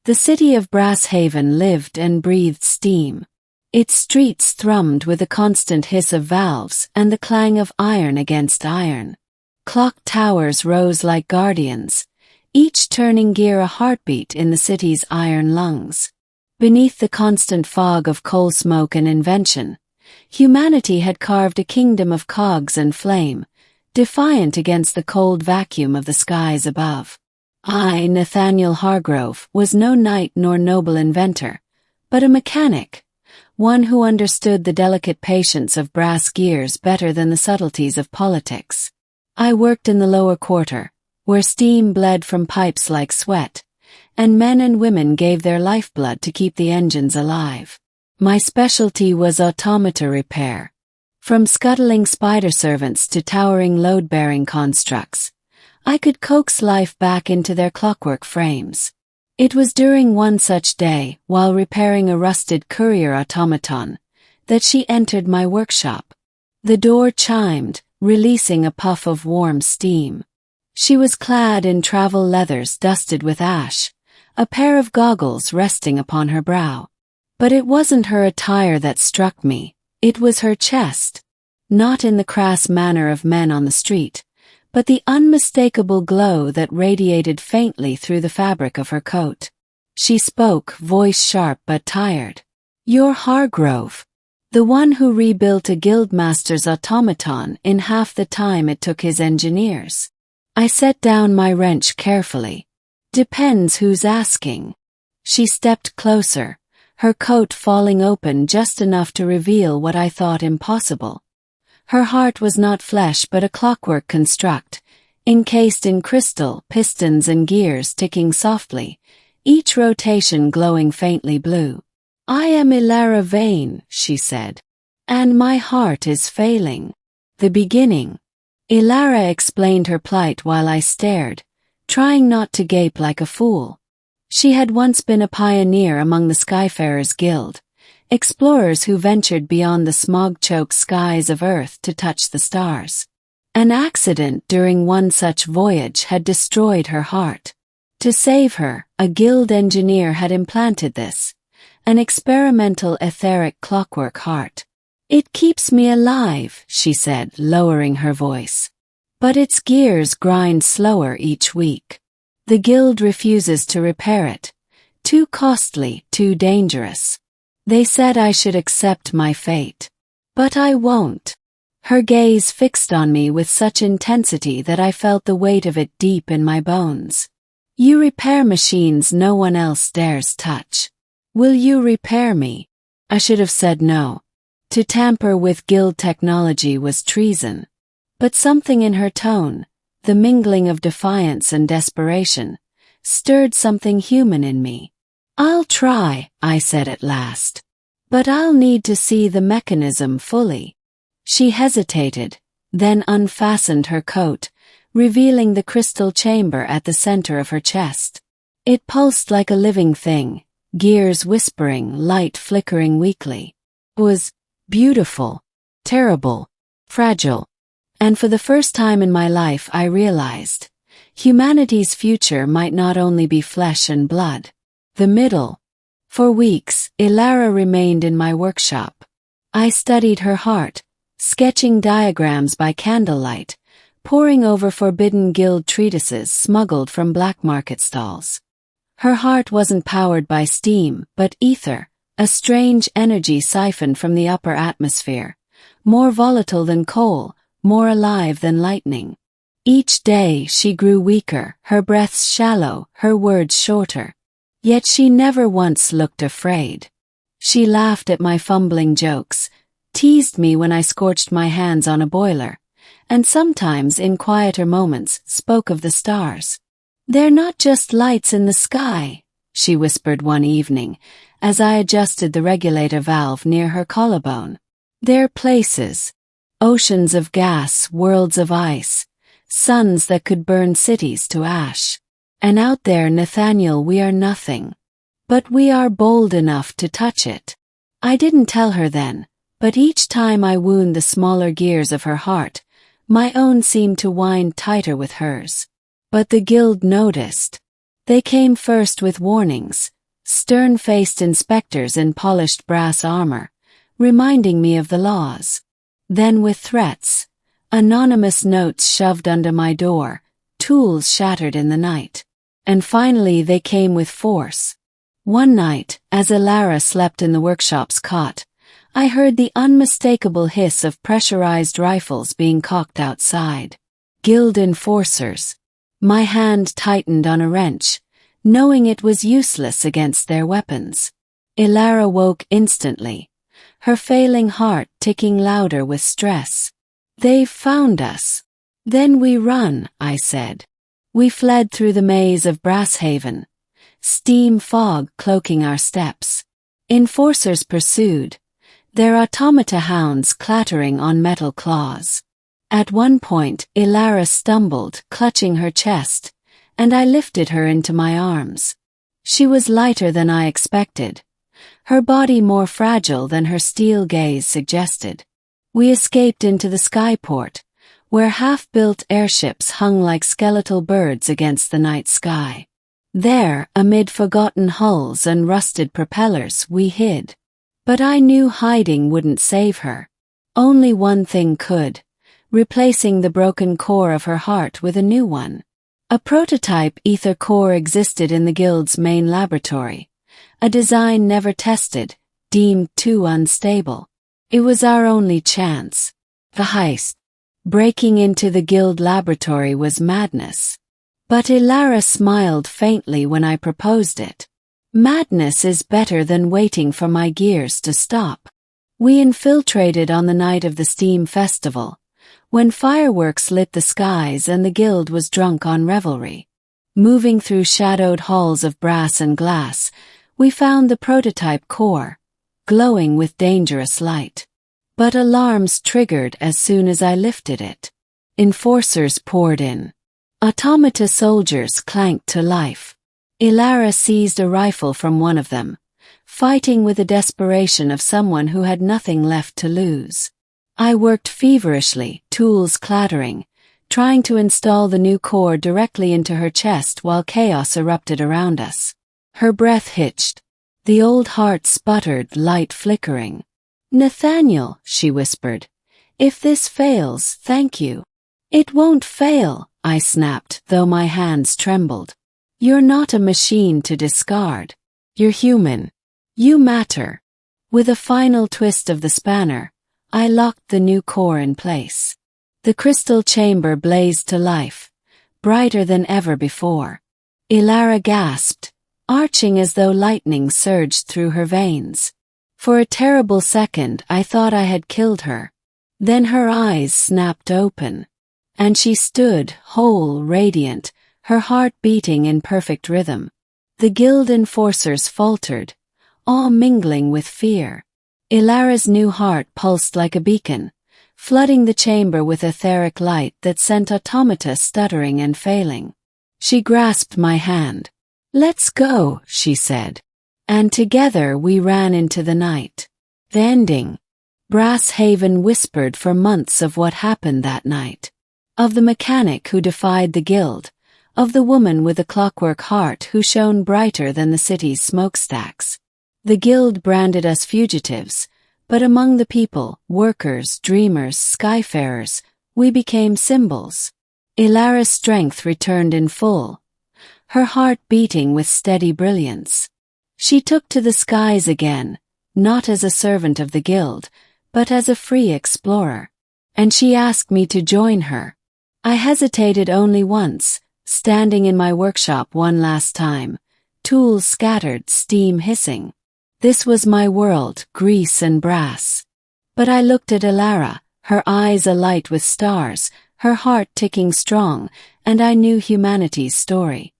The city of Brasshaven lived and breathed steam. Its streets thrummed with the constant hiss of valves and the clang of iron against iron. Clock towers rose like guardians, each turning gear a heartbeat in the city's iron lungs. Beneath the constant fog of coal smoke and invention, humanity had carved a kingdom of cogs and flame, defiant against the cold vacuum of the skies above. I, Nathaniel Hargrove, was no knight nor noble inventor, but a mechanic, one who understood the delicate patience of brass gears better than the subtleties of politics. I worked in the lower quarter, where steam bled from pipes like sweat, and men and women gave their lifeblood to keep the engines alive. My specialty was automata repair. From scuttling spider servants to towering load-bearing constructs, I could coax life back into their clockwork frames. It was during one such day, while repairing a rusted courier automaton, that she entered my workshop. The door chimed, releasing a puff of warm steam. She was clad in travel leathers dusted with ash, a pair of goggles resting upon her brow. But it wasn't her attire that struck me, it was her chest. Not in the crass manner of men on the street, but the unmistakable glow that radiated faintly through the fabric of her coat. She spoke, voice sharp but tired. "You're Hargrove, the one who rebuilt a guildmaster's automaton in half the time it took his engineers." I set down my wrench carefully. "Depends who's asking." She stepped closer, her coat falling open just enough to reveal what I thought impossible. Her heart was not flesh but a clockwork construct, encased in crystal, pistons and gears ticking softly, each rotation glowing faintly blue. "I am Ilara Vane," she said, "and my heart is failing." "The beginning." Ilara explained her plight while I stared, trying not to gape like a fool. She had once been a pioneer among the Skyfarers Guild, explorers who ventured beyond the smog-choked skies of Earth to touch the stars. An accident during one such voyage had destroyed her heart. To save her, a guild engineer had implanted this, an experimental etheric clockwork heart. "It keeps me alive," she said, lowering her voice. "But its gears grind slower each week. The guild refuses to repair it. Too costly, too dangerous. They said I should accept my fate. But I won't." Her gaze fixed on me with such intensity that I felt the weight of it deep in my bones. "You repair machines no one else dares touch. Will you repair me?" I should have said no. To tamper with guild technology was treason. But something in her tone, the mingling of defiance and desperation, stirred something human in me. "I'll try," I said at last. "But I'll need to see the mechanism fully." She hesitated, then unfastened her coat, revealing the crystal chamber at the center of her chest. It pulsed like a living thing, gears whispering, light flickering weakly. It was beautiful, terrible, fragile. And for the first time in my life I realized, humanity's future might not only be flesh and blood. The middle. For weeks, Ilara remained in my workshop. I studied her heart, sketching diagrams by candlelight, poring over forbidden guild treatises smuggled from black market stalls. Her heart wasn't powered by steam, but ether, a strange energy siphoned from the upper atmosphere, more volatile than coal, more alive than lightning. Each day she grew weaker, her breaths shallow, her words shorter. Yet she never once looked afraid. She laughed at my fumbling jokes, teased me when I scorched my hands on a boiler, and sometimes in quieter moments spoke of the stars. "They're not just lights in the sky," she whispered one evening, as I adjusted the regulator valve near her collarbone. "They're places. Oceans of gas, worlds of ice, suns that could burn cities to ash. And out there, Nathaniel, we are nothing. But we are bold enough to touch it." I didn't tell her then, but each time I wound the smaller gears of her heart, my own seemed to wind tighter with hers. But the guild noticed. They came first with warnings, stern-faced inspectors in polished brass armor, reminding me of the laws. Then with threats, anonymous notes shoved under my door, tools shattered in the night. And finally they came with force. One night, as Ilara slept in the workshop's cot, I heard the unmistakable hiss of pressurized rifles being cocked outside. Guild enforcers. My hand tightened on a wrench, knowing it was useless against their weapons. Ilara woke instantly, her failing heart ticking louder with stress. "They've found us." "Then we run," I said. We fled through the maze of Brasshaven, steam fog cloaking our steps. Enforcers pursued, their automata hounds clattering on metal claws. At one point, Ilara stumbled, clutching her chest, and I lifted her into my arms. She was lighter than I expected, her body more fragile than her steel gaze suggested. We escaped into the skyport, where half-built airships hung like skeletal birds against the night sky. There, amid forgotten hulls and rusted propellers, we hid. But I knew hiding wouldn't save her. Only one thing could, replacing the broken core of her heart with a new one. A prototype ether core existed in the Guild's main laboratory, a design never tested, deemed too unstable. It was our only chance. The heist. Breaking into the Guild laboratory was madness. But Ilara smiled faintly when I proposed it. Madness is better than waiting for my gears to stop. We infiltrated on the night of the Steam Festival, when fireworks lit the skies and the Guild was drunk on revelry. Moving through shadowed halls of brass and glass, we found the prototype core, glowing with dangerous light. But alarms triggered as soon as I lifted it. Enforcers poured in. Automata soldiers clanked to life. Ilara seized a rifle from one of them, fighting with the desperation of someone who had nothing left to lose. I worked feverishly, tools clattering, trying to install the new core directly into her chest while chaos erupted around us. Her breath hitched. The old heart sputtered, light flickering. "Nathaniel," she whispered, "if this fails, thank you." "It won't fail," I snapped, though my hands trembled. "You're not a machine to discard. You're human. You matter." With a final twist of the spanner, I locked the new core in place. The crystal chamber blazed to life, brighter than ever before. Ilara gasped, arching as though lightning surged through her veins. For a terrible second I thought I had killed her. Then her eyes snapped open, and she stood, whole, radiant, her heart beating in perfect rhythm. The Guild enforcers faltered, awe mingling with fear. Ilara's new heart pulsed like a beacon, flooding the chamber with etheric light that sent automata stuttering and failing. She grasped my hand. "Let's go," she said. And together we ran into the night. The ending. Brasshaven whispered for months of what happened that night. Of the mechanic who defied the Guild, of the woman with a clockwork heart who shone brighter than the city's smokestacks. The Guild branded us fugitives, but among the people, workers, dreamers, skyfarers, we became symbols. Ilara's strength returned in full, her heart beating with steady brilliance. She took to the skies again, not as a servant of the Guild, but as a free explorer. And she asked me to join her. I hesitated only once, standing in my workshop one last time, tools scattered, steam hissing. This was my world, grease and brass. But I looked at Ilara, her eyes alight with stars, her heart ticking strong, and I knew humanity's story.